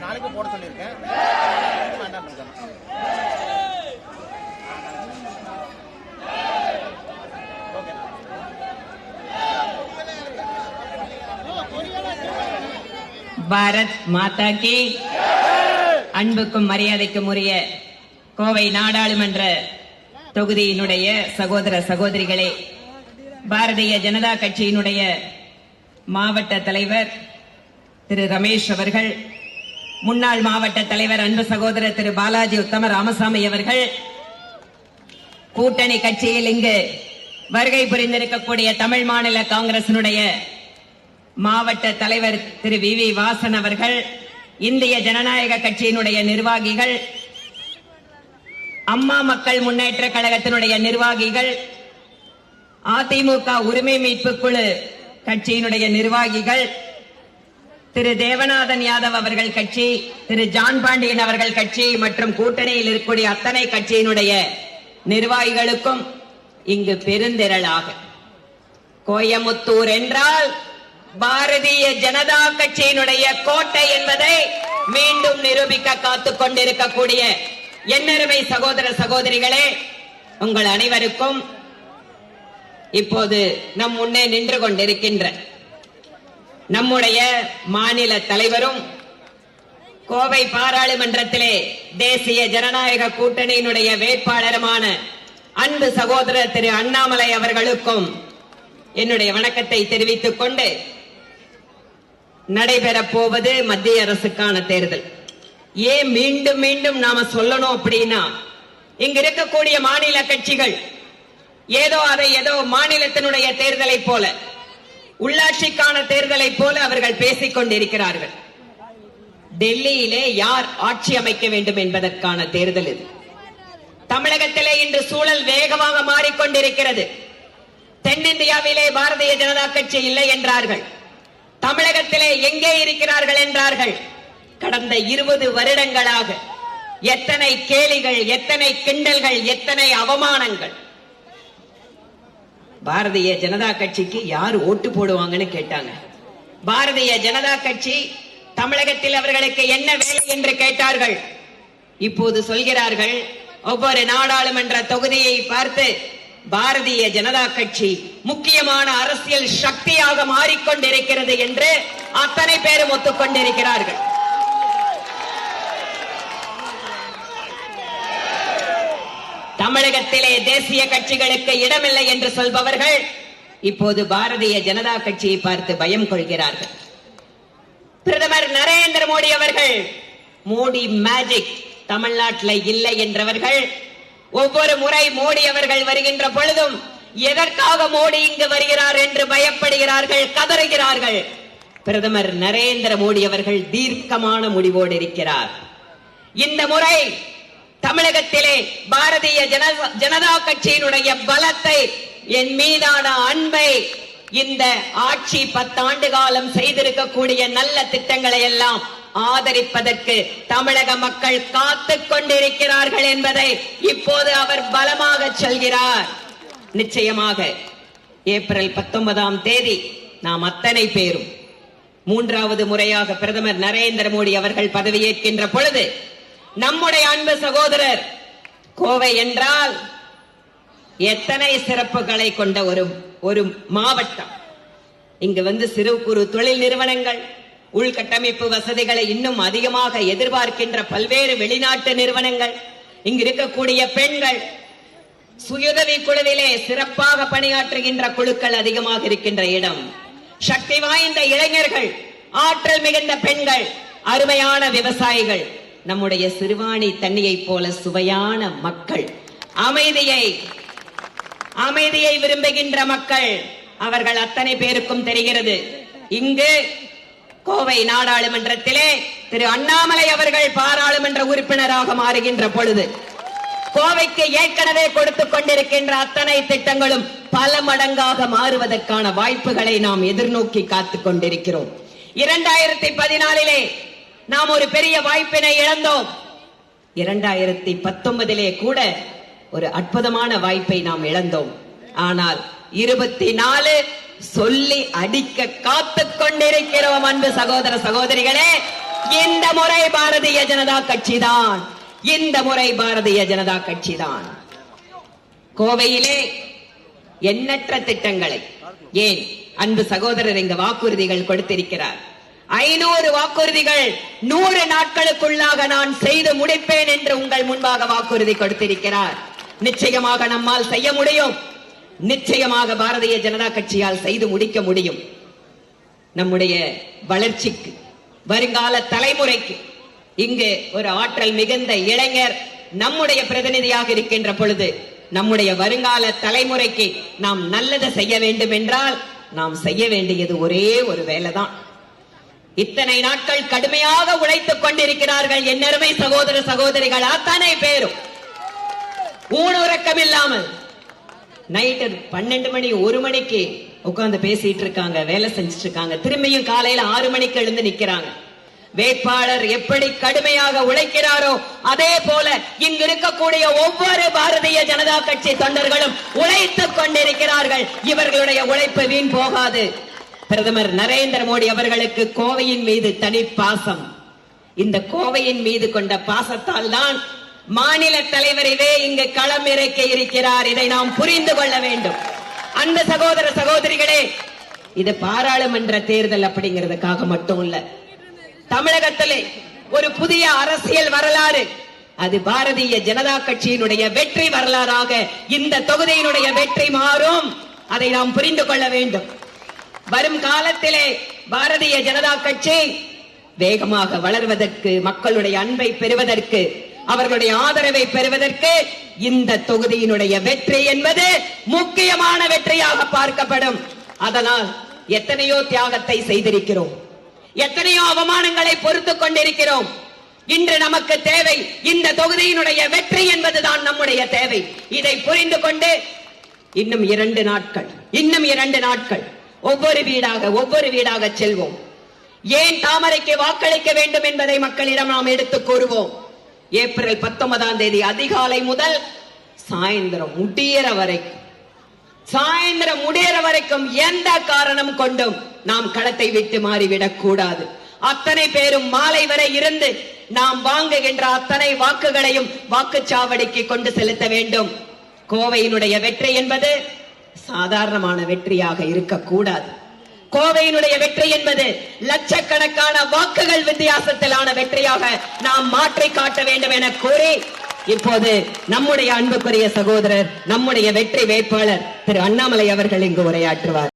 நாளைக்கு போட சொல்லியிருக்கேன். பாரத் மாதா கி. அன்புக்கும் மரியாதைக்கும் உரிய கோவை நாடாளுமன்ற தொகுதியினுடைய சகோதர சகோதரிகளே, பாரதிய ஜனதா கட்சியினுடைய மாவட்ட தலைவர் திரு ரமேஷ் அவர்கள், முன்னாள் மாவட்ட தலைவர் அன்பு சகோதரர் திரு பாலாஜி உத்தம ராமசாமி அவர்கள், கூட்டணி கட்சியில் இங்கு வருகை புரிந்திருக்கக்கூடிய தமிழ் மாநில காங்கிரசினுடைய மாவட்ட தலைவர் திரு வி வி வாசன் அவர்கள், இந்திய ஜனநாயக கட்சியினுடைய நிர்வாகிகள், அம்மா மக்கள் முன்னேற்ற கழகத்தினுடைய நிர்வாகிகள், அதிமுக உரிமை மீட்பு குழு கட்சியினுடைய நிர்வாகிகள், திரு தேவநாதன் யாதவ் அவர்கள் கட்சி, திரு ஜான் பாண்டியன் அவர்கள் கட்சி மற்றும் கூட்டணியில் இருக்கக்கூடிய அத்தனை கட்சியினுடைய நிர்வாகிகளுக்கும் இங்கு பெருந்திரளாக கோயமுத்தூர் என்றால் பாரதிய ஜனதா கட்சியினுடைய கோட்டை என்பதை மீண்டும் நிரூபிக்க காத்துக் கொண்டிருக்கக்கூடிய என்னருமை சகோதர சகோதரிகளே, உங்கள் அனைவருக்கும் இப்போது நம் முன்னே நின்று கொண்டிருக்கின்ற நம்முடைய மாநில தலைவரும் கோவை பாராளுமன்றத்திலே தேசிய ஜனநாயக கூட்டணியினுடைய வேட்பாளருமான அன்பு சகோதரர் திரு அண்ணாமலை அவர்களுக்கும் என்னுடைய வணக்கத்தை தெரிவித்துக் கொண்டு, நடைபெறப் போவது மத்திய அரசுக்கான தேர்தல். ஏன் மீண்டும் மீண்டும் நாம சொல்லணும் அப்படின்னா, இங்க இருக்கக்கூடிய மாநில கட்சிகள் ஏதோ மாநிலத்தினுடைய தேர்தலை போல, உள்ளாட்சிக்கான தேர்தலை போல அவர்கள் பேசிக் கொண்டிருக்கிறார்கள். டெல்லியிலே யார் ஆட்சி அமைக்க வேண்டும் என்பதற்கான தேர்தல் இது. தமிழகத்திலே இன்று சூழல் வேகமாக மாறிக்கொண்டிருக்கிறது. தென்னிந்தியாவிலே பாரதிய ஜனதா கட்சி இல்லை என்றார்கள். தமிழகத்திலே எங்கே இருக்கிறார்கள் என்றார்கள். கடந்த 20 வருடங்களாக எத்தனை கேலிகள், எத்தனை கிண்டல்கள், எத்தனை அவமானங்கள். பாரதிய ஜனதா கட்சிக்கு யார் ஓட்டு போடுவாங்கன்னு கேட்டாங்க. பாரதிய ஜனதா கட்சி தமிழகத்தில் அவர்களுக்கு என்ன வேலை என்று கேட்டார்கள். இப்போது சொல்கிறார்கள், ஒவ்வொரு நாடாளுமன்ற தொகுதியை பார்த்து பாரதிய ஜனதா கட்சி முக்கியமான அரசியல் சக்தியாக மாறிக்கொண்டிருக்கிறது என்று அத்தனை பேரும் ஒத்துக்கொண்டிருக்கிறார்கள். தமிழகத்திலே தேசிய கட்சிகளுக்கு இடமில்லை என்று சொல்பவர்கள் இப்போது பாரதிய ஜனதா கட்சியை பார்த்து பயம் கொள்கிறார்கள். பிரதமர் நரேந்திர மோடி அவர்கள், மோடி மேஜிக் தமிழ்நாட்டில் இல்லை என்றவர்கள் ஒவ்வொரு முறை மோடி அவர்கள் வருகின்ற பொழுதும் எதற்காக மோடி இங்கு வருகிறார் என்று பயப்படுகிறார்கள், கதறுகிறார்கள். பிரதமர் நரேந்திர மோடி அவர்கள் தீர்க்கமான முடிவோடு இருக்கிறார். இந்த முறை தமிழகத்திலே பாரதிய ஜனதா கட்சியினுடைய பலத்தை, என் மீதான அன்பை, இந்த ஆட்சி 10 ஆண்டு காலம் செய்திருக்கக்கூடிய நல்ல திட்டங்களை எல்லாம் ஆதரிப்பதற்கு தமிழக மக்கள் காத்துக் கொண்டிருக்கிறார்கள் என்பதை இப்போது அவர் பலமாக சொல்கிறார். நிச்சயமாக ஏப்ரல் 19ஆம் தேதி நாம் அத்தனை பேரும் 3வது முறையாக பிரதமர் நரேந்திர மோடி அவர்கள் பதவியேற்கின்ற பொழுது, நம்முடைய அன்பு சகோதரர், கோவை என்றால் எத்தனை சிறப்புகளை கொண்ட ஒரு மாவட்டம். இங்கு வந்து சிறு குறு தொழில் நிறுவனங்கள், உள்கட்டமைப்பு வசதிகளை இன்னும் அதிகமாக எதிர்பார்க்கின்ற பல்வேறு வெளிநாட்டு நிறுவனங்கள், இங்கு இருக்கக்கூடிய பெண்கள், சுயுதவி குழுவிலே சிறப்பாக பணியாற்றுகின்ற குழுக்கள் அதிகமாக இருக்கின்ற இடம், சக்தி வாய்ந்த இளைஞர்கள், ஆற்றல் மிகுந்த பெண்கள், அருமையான விவசாயிகள், நம்முடைய சிறுவாணி தண்ணியை போல சுவையான மக்கள், அமைதியை விரும்புகின்ற மக்கள், அவர்கள் அத்தனை பேருக்கும் தெரிகிறது. இங்கு கோவை நாடாளுமன்றத்திலே திரு அண்ணாமலை அவர்கள் பாராளுமன்ற உறுப்பினராக மாறுகின்ற பொழுது, கோவைக்கு ஏற்கனவே கொடுத்துக் கொண்டிருக்கின்ற அத்தனை திட்டங்களும் பல மடங்காக மாறுவதற்கான வாய்ப்புகளை நாம் எதிர்நோக்கி காத்துக் கொண்டிருக்கிறோம். 2014 நாம் ஒரு பெரிய வாய்ப்பினை இழந்தோம். 2019 கூட ஒரு அற்புதமான வாய்ப்பை நாம் இழந்தோம். ஆனால் 24 சொல்லி அடிக்க காத்துக் கொண்டிருக்கிறோம். அன்பு சகோதர சகோதரிகளே, இந்த முறை பாரதிய ஜனதா கட்சிதான், இந்த முறை பாரதிய ஜனதா கட்சிதான். கோவையிலே எண்ணற்ற திட்டங்களை, ஏன் அன்பு சகோதரர் இங்கு வாக்குறுதிகள் கொடுத்திருக்கிறார். 500 வாக்குறுதிகள் 100 நாட்களுக்குள்ளாக நான் செய்து முடிப்பேன் என்று உங்கள் முன்பாக வாக்குறுதி கொடுத்திருக்கிறார். நிச்சயமாக நம்மால் செய்ய முடியும். நிச்சயமாக பாரதிய ஜனதா கட்சியால் செய்து முடிக்க முடியும். நம்முடைய வளர்ச்சிக்கு, வருங்கால தலைமுறைக்கு இங்கு ஒரு ஆற்றல் மிகுந்த இளைஞர் நம்முடைய பிரதிநிதியாக இருக்கின்ற பொழுது, நம்முடைய வருங்கால தலைமுறைக்கு நாம் நல்லதை செய்ய வேண்டும் என்றால் நாம் செய்ய வேண்டியது ஒரே ஒரு வேலைதான். இத்தனை நாட்கள் கடுமையாக உழைத்துக் கொண்டிருக்கிறார்கள் என்னருமை சகோதர சகோதரிகள் அத்தனை பேரும். ஊனுறக்கம் இல்லாமல் நைட்டு 12 மணி 1 மணிக்கு உட்கார்ந்து பேசிட்டு இருக்காங்க, வேலை செஞ்சிட்டு இருக்காங்க. திரும்பியும் காலையில 6 மணிக்கு எழுந்து நிக்கிறாங்க. வேட்பாளர் எப்படி கடுமையாக உழைக்கிறாரோ அதே போல இங்கு இருக்கக்கூடிய ஒவ்வொரு பாரதிய ஜனதா கட்சி தொண்டர்களும் உழைத்துக் கொண்டிருக்கிறார்கள். இவர்களுடைய உழைப்பு வீண் போகாது. பிரதமர் நரேந்திர மோடி அவர்களுக்கு கோவையின் மீது தனி பாசம். இந்த கோவையின் மீது கொண்ட பாசத்தால் தான் மாநில தலைவரிலே இங்கு களம் இறக்க இருக்கிறார். இதை நாம் புரிந்து கொள்ள வேண்டும். அந்த சகோதர சகோதரிகளே, இது பாராளுமன்ற தேர்தல் அப்படிங்கிறதுக்காக மட்டும் இல்ல. தமிழகத்திலே ஒரு புதிய அரசியல் வரலாறு, அது பாரதிய ஜனதா கட்சியினுடைய வெற்றி வரலாறாக இந்த தொகுதியினுடைய வெற்றி மாறும். அதை நாம் புரிந்து கொள்ள வேண்டும். வரும் காலத்திலே பாரதிய ஜனதா கட்சி வேகமாக வளர்வதற்கு, மக்களுடைய அன்பை பெறுவதற்கு, அவர்களுடைய ஆதரவை பெறுவதற்கு இந்த தொகுதியினுடைய வெற்றி என்பது முக்கியமான வெற்றியாக பார்க்கப்படும். அதனால் எத்தனையோ தியாகத்தை செய்திருக்கிறோம், எத்தனையோ அவமானங்களை பொறுத்துக் கொண்டிருக்கிறோம். இன்று நமக்கு தேவை இந்த தொகுதியினுடைய வெற்றி என்பதுதான் நம்முடைய தேவை. இதை புரிந்து கொண்டு இன்னும் 2 நாட்கள் ஒவ்வொரு வீடாக செல்வோம். ஏன் தாமரைக்கு வாக்களிக்க வேண்டும் என்பதை மக்களிடம் நாம் எடுத்துக் கூறுவோம். ஏப்ரல் 19ஆம் தேதி அதிகாலை முதல் சாயந்தரம் முடியற வரைக்கும் எந்த காரணம் கொண்டும் நாம் களத்தை விட்டு மாறிவிடக் கூடாது. அத்தனை பேரும் மாலை வரை இருந்து நாம் வாங்குகின்ற அத்தனை வாக்குகளையும் வாக்குச்சாவடிக்கு கொண்டு செலுத்த வேண்டும். கோவையினுடைய வெற்றி என்பது சாதாரணமான வெற்றியாக இருக்கக்கூடாது. கோவையினுடைய வெற்றி என்பது லட்சக்கணக்கான வாக்குகள் வித்தியாசத்திலான வெற்றியாக நாம் மாற்றி காட்ட வேண்டும் என கூறி, இப்போது நம்முடைய அன்புக்குரிய சகோதரர், நம்முடைய வெற்றி வேட்பாளர் திரு அண்ணாமலை அவர்கள் இங்கு உரையாற்றுவார்.